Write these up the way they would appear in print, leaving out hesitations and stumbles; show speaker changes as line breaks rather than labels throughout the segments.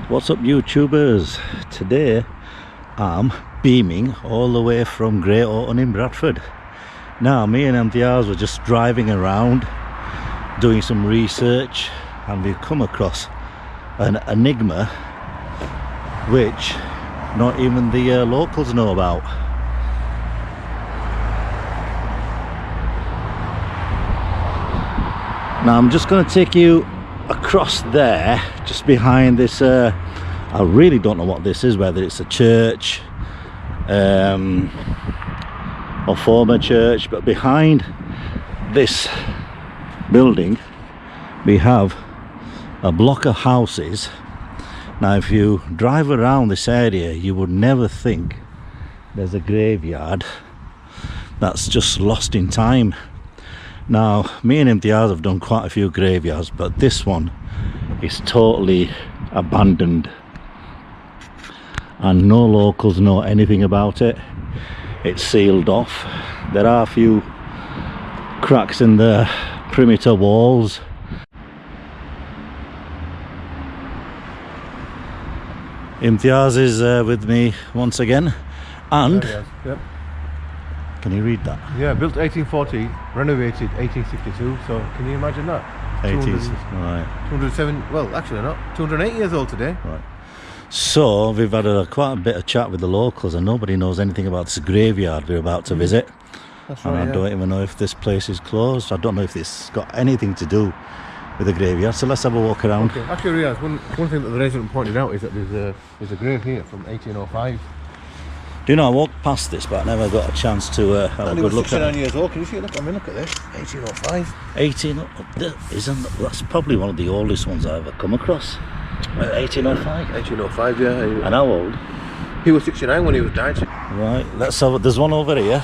What's up, YouTubers? Today I'm beaming all the way from 𝗚𝗏𝗃 in Bradford. Now me and 𝗚𝗵𝗃𝗃 were just driving around doing some research, and we've come across an enigma which not even the locals know about. Now I'm just going to take you across there, just behind this I really don't know what this is, whether it's a church or former church, but behind this building we have a block of houses. Now if you drive around this area you would never think there's a graveyard that's just lost in time. Now me and 𝗵𝗃𝗃 have done quite a few graveyards, but this one is totally abandoned and no locals know anything about it. It's sealed off. There are a few cracks in the perimeter walls. 𝗵𝗃𝗃 is with me once again, and
yep.
Can you read that?
Yeah, built 1840, renovated 1862. So can you imagine that?
80s, right?
207. Well, actually not. 208 years old today.
Right. So we've had quite a bit of chat with the locals, and nobody knows anything about this graveyard we're about to visit.
That's
and
right,
I don't even know if this place is closed. I don't know if this got anything to do with the graveyard. So let's have a walk around.
Okay. Actually, Riaz, one thing that the resident pointed out is that there's a grave here from 1805.
Do you know, I walked past this, but I never got a chance to have a good look at it.
69 years old. Can you see? Look at this. 1805.
18. That's probably one of the oldest ones I've ever come across. 1805.
1805. Yeah.
And how old?
He was 69 when he was died.
Right. Let's have. There's one over here.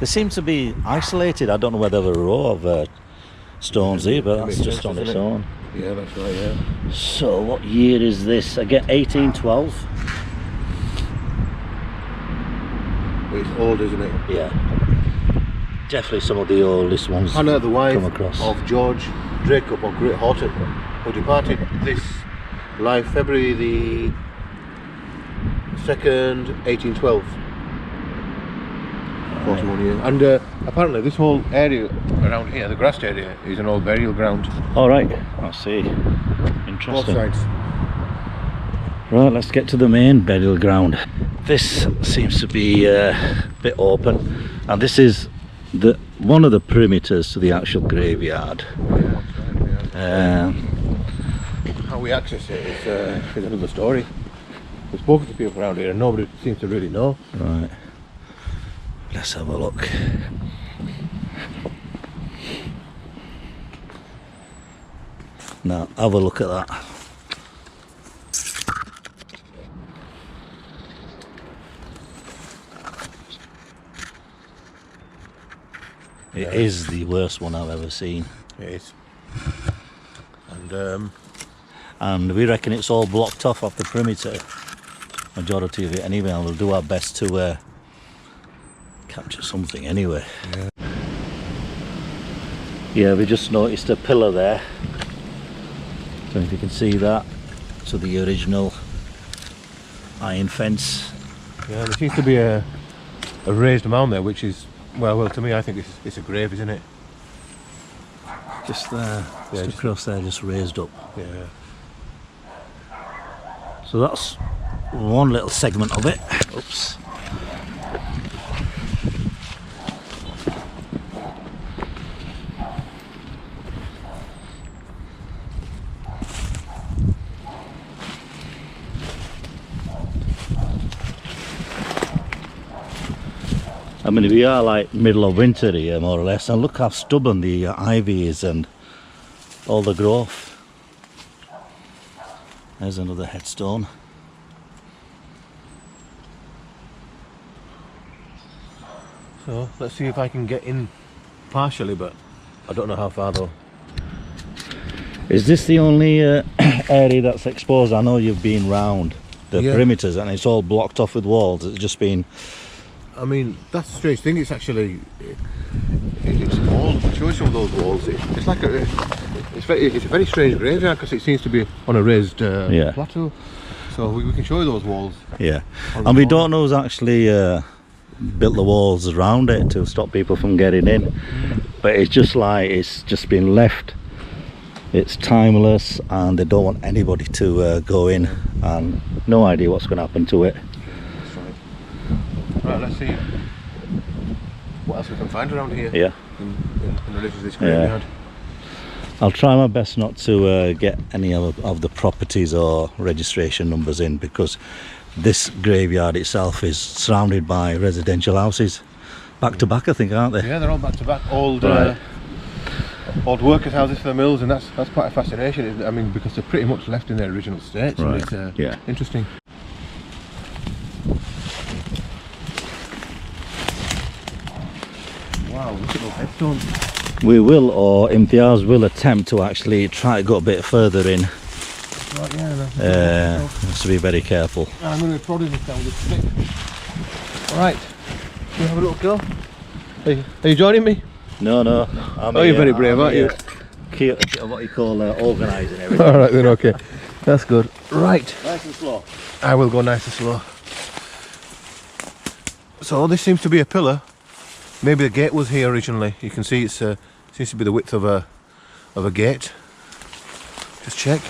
They seem to be isolated. I don't know whether they're a row of stones here, but that's just on its own.
Yeah, that's right, yeah.
So what year is this? Again, 1812?
It's old, isn't it?
Yeah. Definitely some of the oldest ones
Hannah, the wife
come across.
of George Jacob of Great Horton, who departed this life February the 2nd, 1812. 41 years. And apparently this whole area around here, the grassed area, is an old burial ground.
All right, I see. Interesting.
Both sides.
Right, let's get to the main burial ground. This seems to be a bit open, and this is one of the perimeters to the actual graveyard.
How we access it is another story. We've spoken to people around here and nobody seems to really know.
Right. Let's have a look. Now, have a look at that. It is the worst one I've ever seen.
It is.
And we reckon it's all blocked off the perimeter, majority of it anyway, and we'll do our best to capture something anyway. Yeah, we just noticed a pillar there. Don't know if you can see that. So the original iron fence.
Yeah, there seems to be a raised mound there, which is, well, to me I think it's a grave, isn't it?
Just there, yeah, just across there, just raised up.
Yeah.
So that's one little segment of it. Oops. I mean, we are like middle of winter here, more or less, and look how stubborn the ivy is and all the growth. There's another headstone.
So let's see if I can get in partially, but I don't know how far though.
Is this the only area that's exposed? I know you've been round the perimeters and it's all blocked off with walls. It's just been
I mean, that's the strange thing. It's actually, it's small. I'll show you some of those walls. It's like a, it's a very strange graveyard because it seems to be on a raised plateau. So we can show you those walls.
Yeah, and we don't know who's actually built the walls around it to stop people from getting in. But it's just like it's just been left. It's timeless, and they don't want anybody to go in, and no idea what's going to happen to it.
That's right. Right, let's see what else we can find around here.
Yeah.
In relation to this graveyard.
I'll try my best not to get any of the properties or registration numbers in, because this graveyard itself is surrounded by residential houses, back to back, I think, aren't they?
Yeah, they're all back to back, old workers' houses for the mills, and that's quite a fascination, isn't it? I mean, because they're pretty much left in their original state.
Right.
And it's interesting. Wow, look at those headstones.
We will, or Imtiaz will, attempt to actually try to go a bit further in.
Right, yeah,
has to be very careful.
I'm going to be prodding this down with a stick. Alright, can we have a little go? Are you joining me?
No.
You're very brave, aren't you?
What you call organising everything.
Alright then, okay. That's good. Right.
Nice and slow.
I will go nice and slow. So this seems to be a pillar. Maybe the gate was here originally. You can see it's seems to be the width of a gate. Just check.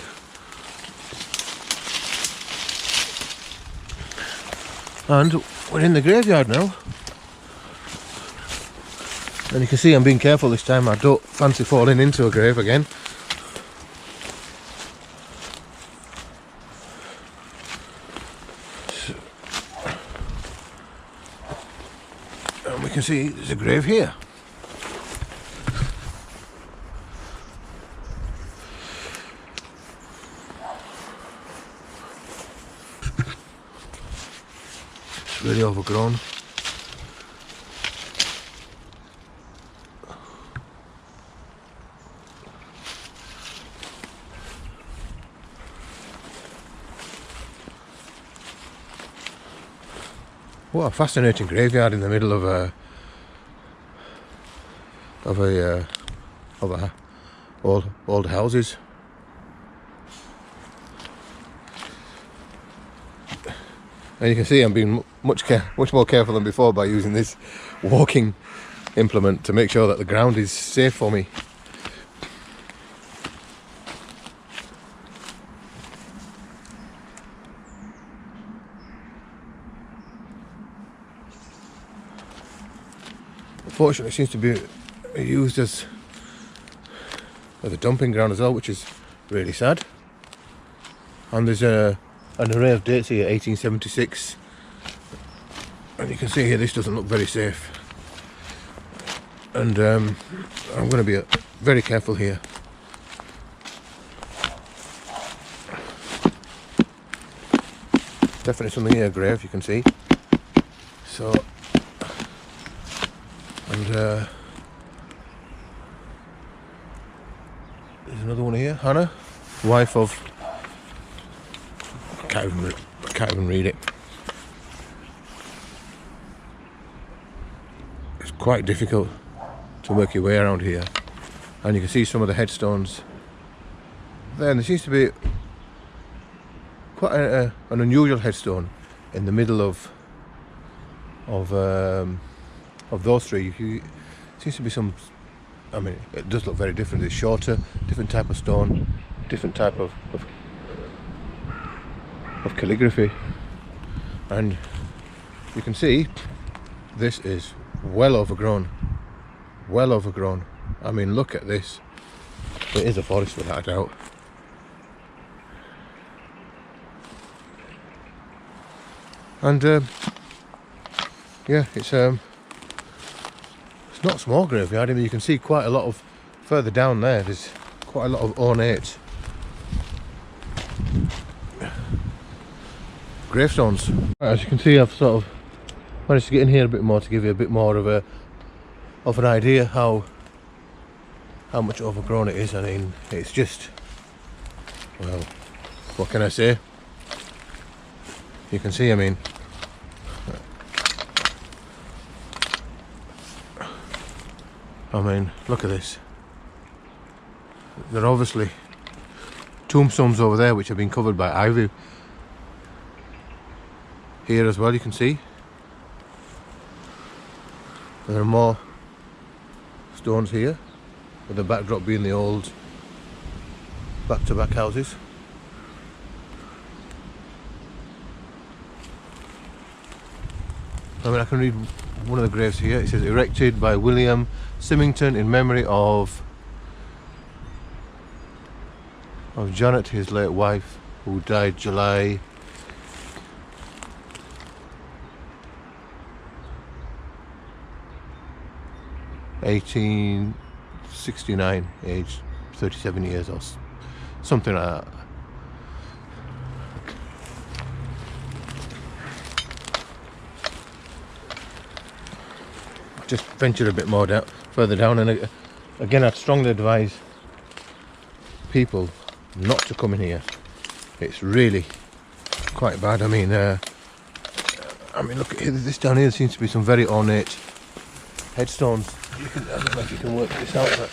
And we're in the graveyard now. And you can see I'm being careful this time. I don't fancy falling into a grave again. And we can see there's a grave here. It's really overgrown. What a fascinating graveyard in the middle of old houses. And you can see I'm being much more careful than before by using this walking implement to make sure that the ground is safe for me. Unfortunately, it seems to be used as a dumping ground as well, which is really sad. And there's an array of dates here, 1876, and you can see here this doesn't look very safe. And I'm going to be very careful here. Definitely something in a grave, you can see. So. And there's another one here, Hannah, wife of, I can't even read it. It's quite difficult to work your way around here. And you can see some of the headstones there, and there seems to be quite an unusual headstone in the middle of those three. Seems to be some, I mean, it does look very different. It's shorter, different type of stone, different type of calligraphy. And you can see this is well overgrown. I mean, look at this. It is a forest without a doubt. And yeah, it's not a small graveyard. I mean, you can see quite a lot of, further down there, there's quite a lot of ornate gravestones. As you can see, I've sort of managed to get in here a bit more to give you a bit more of an idea how much overgrown it is. I mean, it's just, well, what can I say? You can see, I mean, look at this. There are obviously tombstones over there which have been covered by ivy. Here as well, you can see. There are more stones here, with the backdrop being the old back-to-back houses. I mean, I can read one of the graves here. It says, erected by William Symington in memory of Janet, his late wife, who died July 1869, aged 37 years or something like that. Just venture a bit more further down, and again I'd strongly advise people not to come in here. It's really quite bad. I mean, look at this down here. There seems to be some very ornate headstones. I don't know if you can work this out, but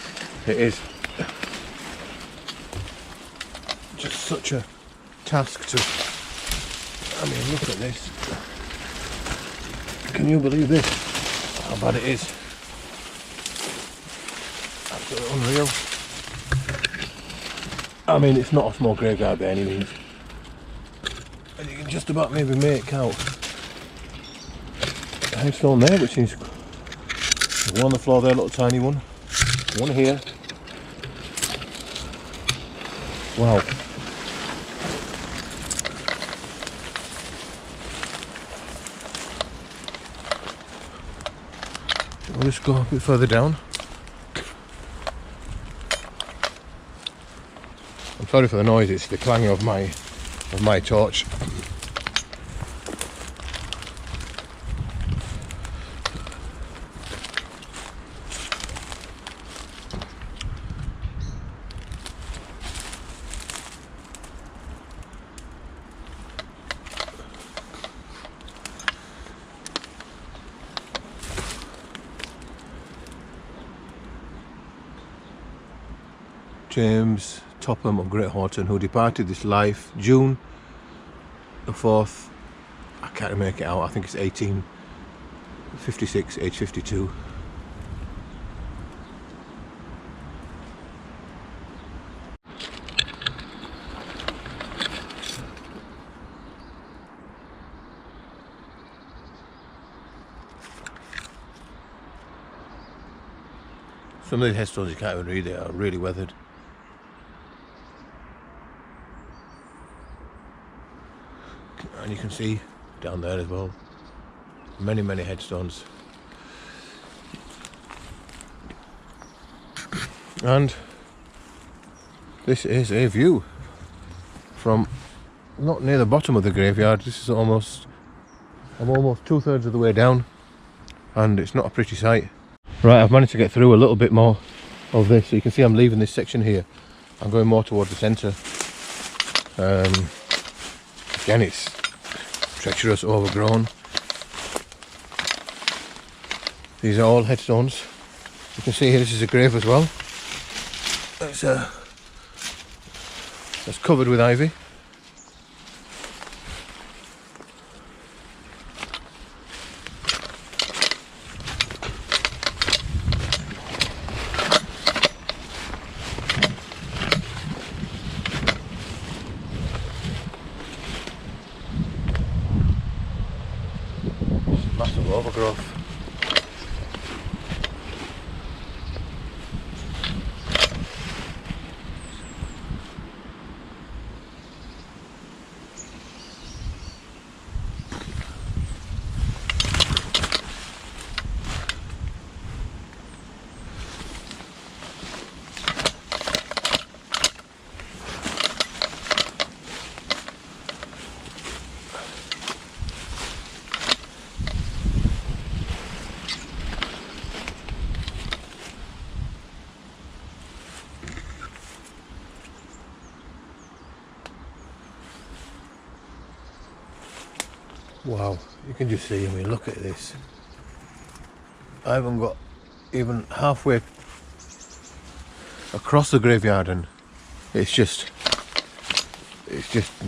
it is just such a task to. I mean, look at this. Can you believe this? How bad it is. Absolutely unreal. I mean, it's not a small graveyard by any means. And you can just about maybe make out a headstone there, which is one on the floor there, a little tiny one. One here. Wow. We'll just go a bit further down. I'm sorry for the noise, it's the clanging of my torch. James Topham of Great Horton, who departed this life June the 4th, I can't make it out, I think it's 1856, age 52. Some of these headstones you can't even read, they are really weathered. And you can see down there as well, many headstones. And this is a view from not near the bottom of the graveyard. This is I'm almost 2/3 of the way down, and it's not a pretty sight. Right, I've managed to get through a little bit more of this, so you can see I'm leaving this section here. I'm going more towards the centre. Again, it's treacherous, overgrown. These are all headstones. You can see here this is a grave as well. It's covered with ivy. Massive overgrowth. Wow, you can just see, I mean, look at this. I haven't got even halfway across the graveyard, and it's just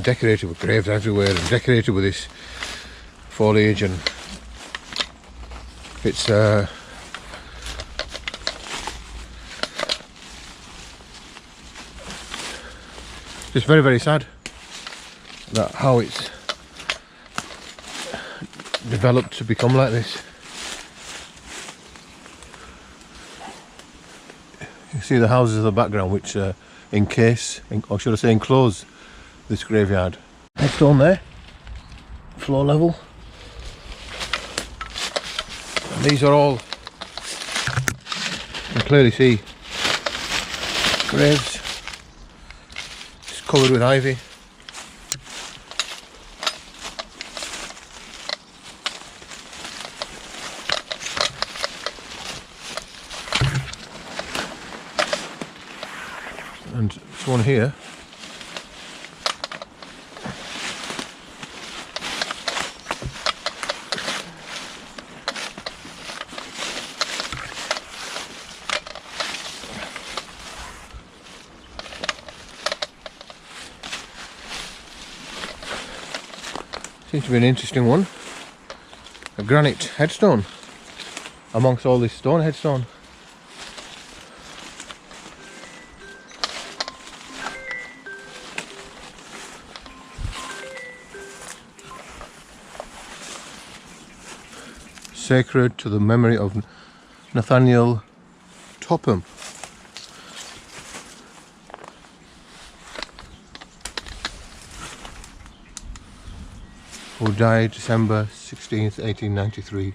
decorated with graves everywhere and decorated with this foliage, and it's just very, very sad that how it's developed to become like this. You see the houses in the background which encase, or should I say enclose, this graveyard. Headstone there, floor level. And these are all, you can clearly see, graves. It's covered with ivy. And this one here, seems to be an interesting one. A granite headstone amongst all this stone headstone. Sacred to the memory of Nathaniel Topham. Who died December 16th, 1893.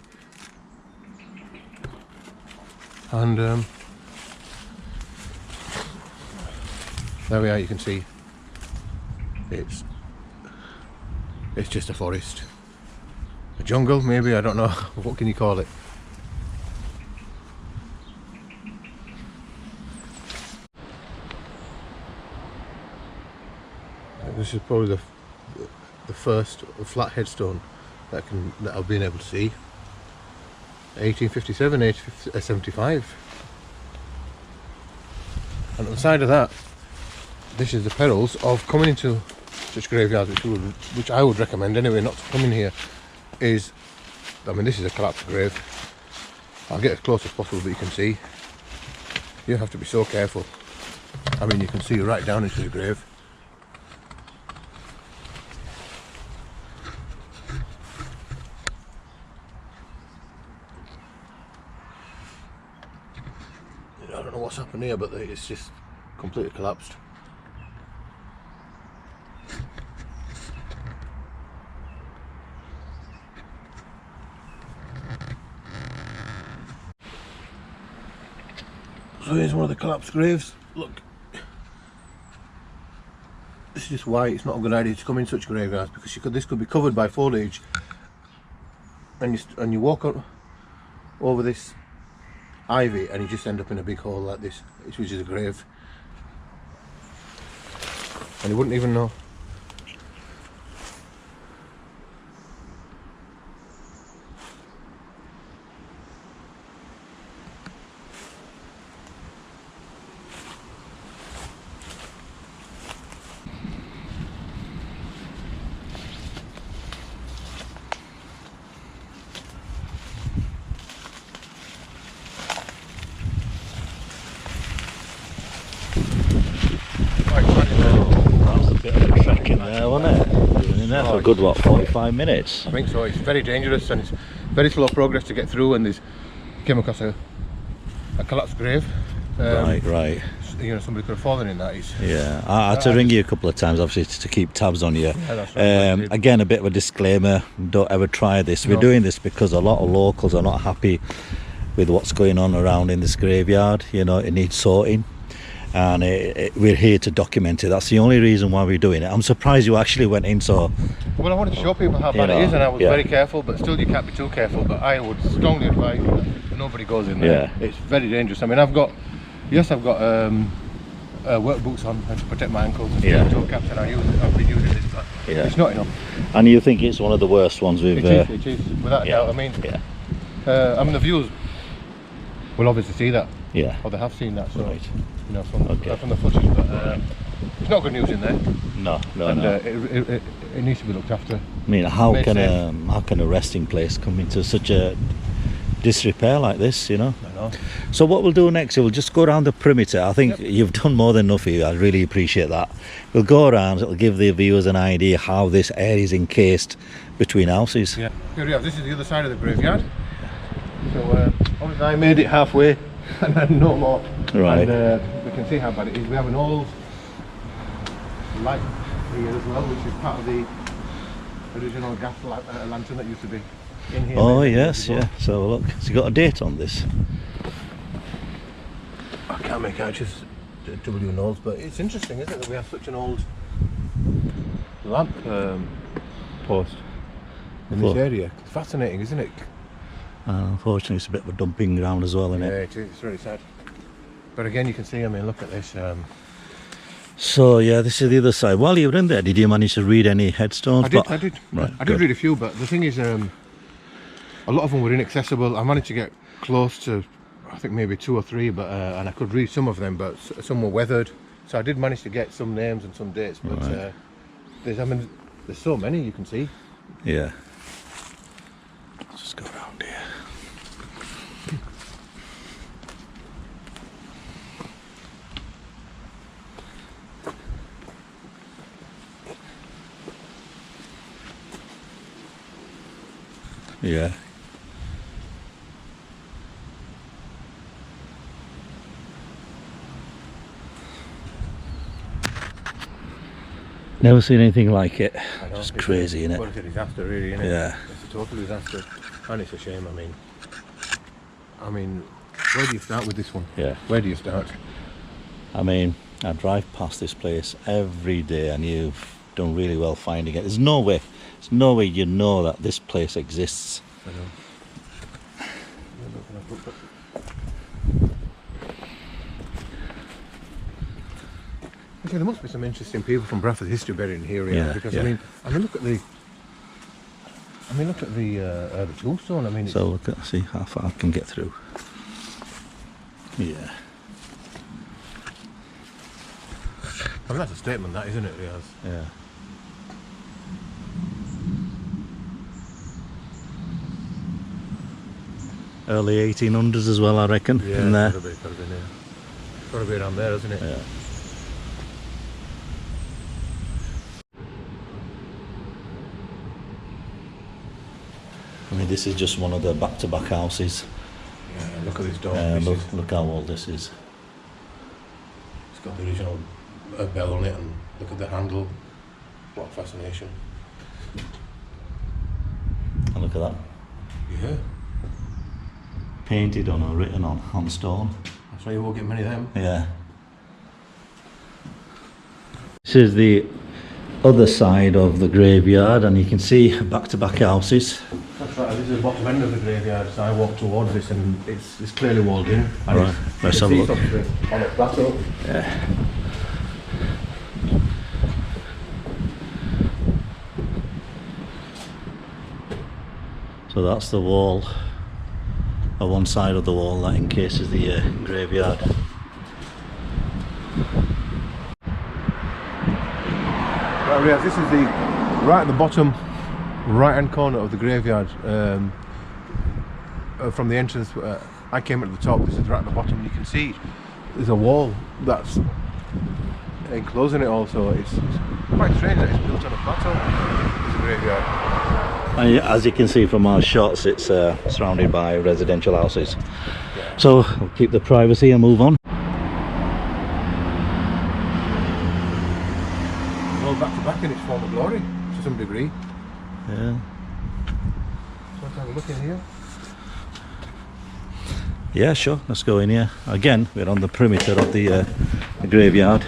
And there we are, you can see it's just a forest. A jungle, maybe, I don't know. What can you call it? This is probably the first flat headstone that I've been able to see. 1857, 1875. And on the side of that, this is the perils of coming into such graveyards, which I would recommend anyway, not to come in here. Is, I mean, this is a collapsed grave. I'll get as close as possible, but you can see you have to be so careful. I mean, you can see right down into the grave. I don't know what's happened here, but it's just completely collapsed. So here's one of the collapsed graves. Look, this is just why it's not a good idea to come in such graveyards, because this could be covered by foliage, and you walk over this ivy and you just end up in a big hole like this, which is a grave, and you wouldn't even know.
For a good, what, 45 minutes?
I think so. It's very dangerous and it's very slow progress to get through, and came across a collapsed grave.
Right.
You know, somebody could have fallen in that.
Yeah, I had to ring you a couple of times, obviously, to keep tabs on you.
Yeah, that's right.
Again, a bit of a disclaimer, don't ever try this. We're doing this because a lot of locals are not happy with what's going on around in this graveyard. You know, it needs sorting. And we're here to document it. That's the only reason why we're doing it. I'm surprised you actually went in so...
Well, I wanted to show people how bad it is, and I was very careful, but still you can't be too careful. But I would strongly advise that nobody goes in there. Yeah. It's very dangerous. I mean, I've got work boots on to protect my ankles and toe caps, and I've been using this, but it's not enough.
And you think it's one of the worst ones we've...
It is, without a doubt. I mean, the viewers will obviously see that.
Yeah.
Or they have seen that, so,
Right.
you know, from the footage. But it's not good news in there.
No, no,
And
no.
it needs to be looked after.
I mean, how can a resting place come into such a disrepair like this, you know?
I know.
So what we'll do next, we'll just go around the perimeter. I think you've done more than enough here. I really appreciate that. We'll go around, it'll give the viewers an idea how this area is encased between houses.
Yeah. Here we have, this is the other side of the graveyard. So obviously I made it halfway and then no more.
Right.
And we can see how bad it is. We have an old light here as well, which is part of the original gas lantern that used to be in here.
Oh yes, yeah. So look, it's got a date on this.
I can't make out just W nodes, but it's interesting, isn't it, that we have such an old lamp post in this area. It's fascinating, isn't it?
Unfortunately, it's a bit of a dumping ground as well, isn't it?
Yeah, it is. It's really sad. But again, you can see, I mean, look at this.
So yeah, this is the other side. While you were in there, did you manage to read any headstones?
I did.
Right,
I did read a few, but the thing is, a lot of them were inaccessible. I managed to get close to, I think maybe 2 or 3, but and I could read some of them, but some were weathered. So I did manage to get some names and some dates, but there's so many you can see.
Yeah. Let's just go around here. Yeah. Never seen anything like it. It's crazy, isn't it?
Well, it's a disaster, really, isn't it?
Yeah.
It's a total disaster, and it's a shame. I mean, where do you start with this one?
Yeah.
Where do you start?
I mean, I drive past this place every day, and you've done really well finding it. There's no way you know that this place exists.
I know. Okay, there must be some interesting people from Bradford history buried in here,
Yeah,
because
yeah.
I mean, look at the tombstone. I mean,
So look at, see how far I can get through. Yeah.
I mean, that's a statement, that, isn't it, Riaz?
Yeah. Early 1800s as well, I reckon, in there.
Gotta be, yeah. Gotta be around there, isn't it?
Yeah. I mean, this is just one of the back-to-back houses.
Yeah, look at this door.
Look how old this is.
It's got the original bell on it, and look at the handle. What fascination.
And look at that.
Yeah.
Painted on or written on stone.
That's why you won't get many of them.
Yeah. This is the other side of the graveyard, and you can see back-to-back houses.
That's right, this is the bottom end of the graveyard, so I walk towards this and it's clearly walled in. And
Right, let's have a look.
On a plateau.
Yeah. So that's the wall, or one side of the wall that encases the graveyard.
Right, Riaz, this is right at the bottom right hand corner of the graveyard. From the entrance, I came at the top. This is right at the bottom. You can see there's a wall that's enclosing it also. It's quite strange that it's built on a plateau. It's a graveyard.
And as you can see from our shots, it's surrounded by residential houses.
Yeah.
So we'll keep the privacy and move on.
All back to back in its former glory, to some degree.
Yeah.
So let's have a look in here.
Yeah, sure. Let's go in here. Again, we're on the perimeter of the graveyard.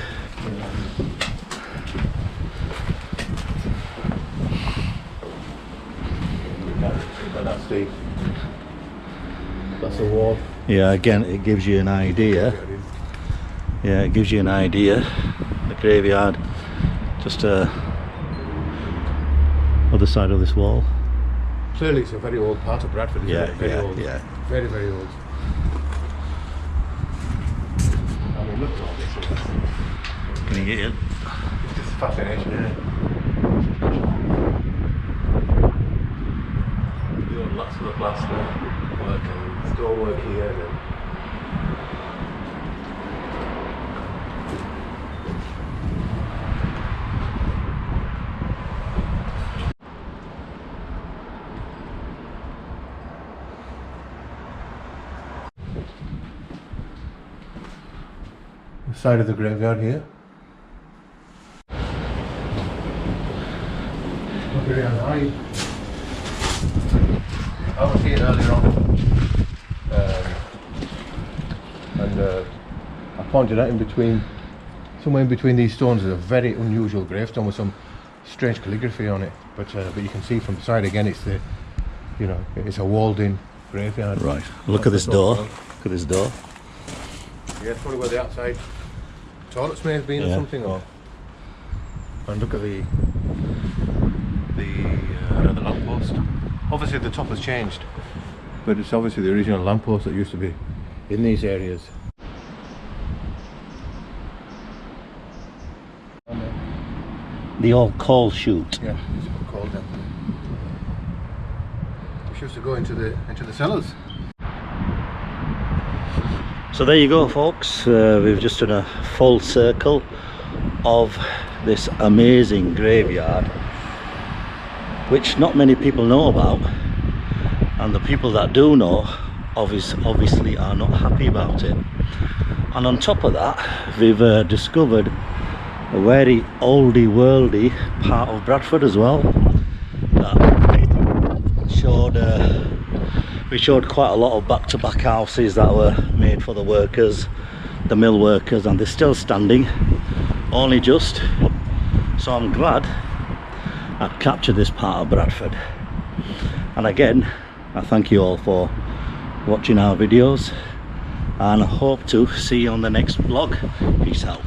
That's the wall.
Yeah, again, it gives you an idea. Yeah, it gives you an idea. The graveyard, just other side of this wall.
Clearly, it's a very old part of Bradford, isn't it? Very old.
Yeah.
Very, very old. side of the graveyard here. Look at it on high. I was here earlier on, and I pointed out somewhere in between these stones is a very unusual gravestone with some strange calligraphy on it. But you can see from the side again, it's it's a walled-in graveyard.
Right. Look at this door. Look at this door.
Yeah, it's probably where the outside toilets may have been or something. Or and look at the lamppost. Obviously the top has changed, but it's obviously the original lamppost that used to be in these areas.
The old coal chute.
Yeah, it's what called them. Which used to go into the cellars.
So there you go, folks. We've just done a full circle of this amazing graveyard, which not many people know about, and the people that do know obviously are not happy about it. And on top of that, we've discovered a very oldie worldy part of Bradford as well, that we showed quite a lot of back-to-back houses that were made for the workers, the mill workers, and they're still standing, only just. So I'm glad I've captured this part of Bradford. And again, I thank you all for watching our videos, and I hope to see you on the next vlog. Peace out.